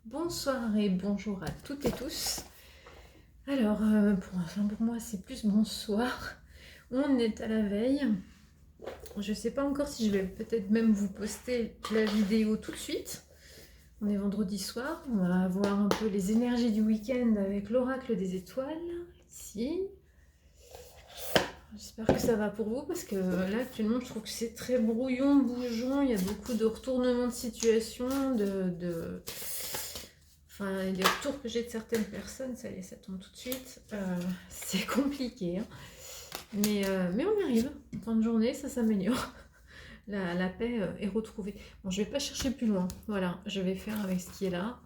Bonsoir et bonjour à toutes et tous. Alors, pour moi, c'est plus bonsoir. On est à la veille. Je ne sais pas encore si je vais peut-être même vous poster la vidéo tout de suite. On est vendredi soir. On va voir un peu les énergies du week-end avec l'oracle des étoiles. Ici. J'espère que ça va pour vous parce que là, actuellement, je trouve que c'est très brouillon, bougeon. Il y a beaucoup de retournements de situation, Enfin, les retours que j'ai de certaines personnes, ça y est, ça tombe tout de suite. C'est compliqué, hein. Mais on y arrive. En fin de journée, ça s'améliore. La paix est retrouvée. Bon, je vais pas chercher plus loin. Voilà, je vais faire avec ce qui est là.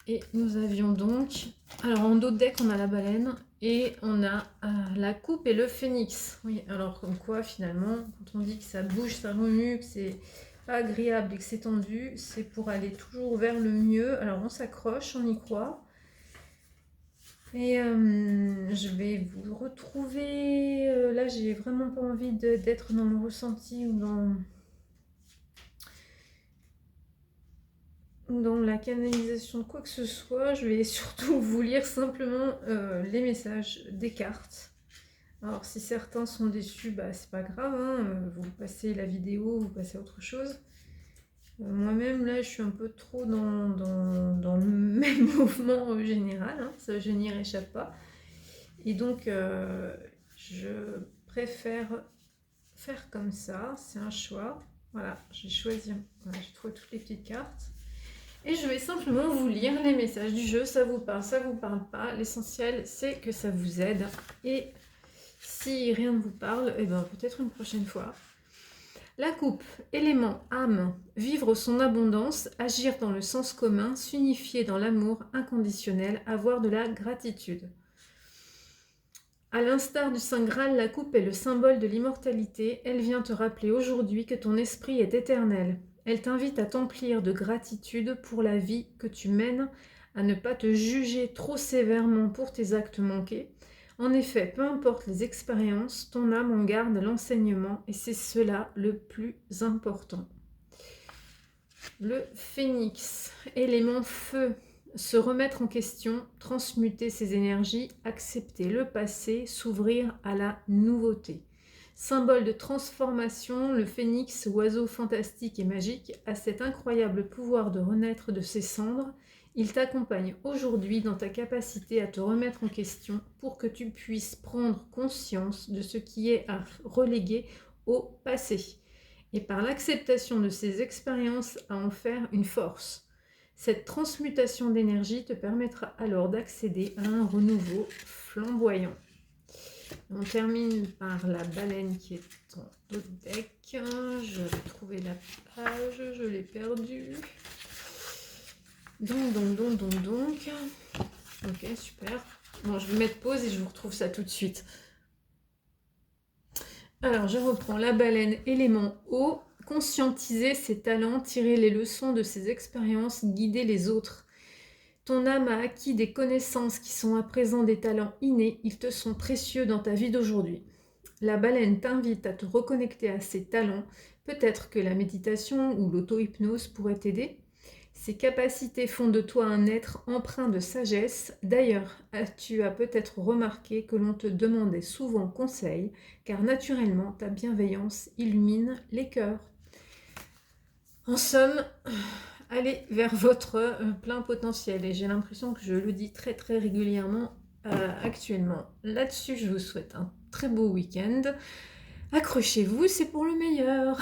Et nous avions donc... Alors, en dos de deck, on a la baleine. Et on a la coupe et le phénix. Oui, alors comme quoi, finalement, quand on dit que ça bouge, ça remue, que c'est pas agréable et que c'est tendu, c'est pour aller toujours vers le mieux. Alors, on s'accroche, on y croit. Et je vais vous retrouver... là, j'ai vraiment pas envie d'être dans le ressenti ou dans la canalisation de quoi que ce soit. Je vais surtout vous lire simplement les messages des cartes. Alors si certains sont déçus, bah c'est pas grave, hein, vous passez la vidéo, vous passez à autre chose. Moi-même là je suis un peu trop dans le même mouvement général, hein, ça je n'y réchappe pas. Et donc je préfère faire comme ça, c'est un choix. Voilà, j'ai choisi, voilà, j'ai trouvé toutes les petites cartes. Et je vais simplement vous lire les messages du jeu, ça vous parle pas. L'essentiel c'est que ça vous aide. Et si rien ne vous parle, eh ben, peut-être une prochaine fois. La coupe, élément, âme, vivre son abondance, agir dans le sens commun, s'unifier dans l'amour inconditionnel, avoir de la gratitude. À l'instar du Saint Graal, la coupe est le symbole de l'immortalité. Elle vient te rappeler aujourd'hui que ton esprit est éternel. Elle t'invite à t'emplir de gratitude pour la vie que tu mènes, à ne pas te juger trop sévèrement pour tes actes manqués. En effet, peu importe les expériences, ton âme en garde l'enseignement et c'est cela le plus important. Le phénix, élément feu, se remettre en question, transmuter ses énergies, accepter le passé, s'ouvrir à la nouveauté. Symbole de transformation, le phénix, oiseau fantastique et magique, a cet incroyable pouvoir de renaître de ses cendres. Il t'accompagne aujourd'hui dans ta capacité à te remettre en question pour que tu puisses prendre conscience de ce qui est à reléguer au passé. Et par l'acceptation de ces expériences à en faire une force. Cette transmutation d'énergie te permettra alors d'accéder à un renouveau flamboyant. On termine par la baleine qui est en dos de deck. Je vais trouver la page, je l'ai perdue. Donc. Ok, super. Bon, je vais mettre pause et je vous retrouve ça tout de suite. Alors, je reprends la baleine, élément eau. Conscientiser ses talents, tirer les leçons de ses expériences, guider les autres. Ton âme a acquis des connaissances qui sont à présent des talents innés, ils te sont précieux dans ta vie d'aujourd'hui. La baleine t'invite à te reconnecter à ces talents, peut-être que la méditation ou l'auto-hypnose pourrait t'aider. Ces capacités font de toi un être empreint de sagesse. D'ailleurs, tu as peut-être remarqué que l'on te demandait souvent conseil, car naturellement ta bienveillance illumine les cœurs. En somme, allez vers votre plein potentiel. Et j'ai l'impression que je le dis très très régulièrement actuellement. Là-dessus, je vous souhaite un très beau week-end. Accrochez-vous, c'est pour le meilleur.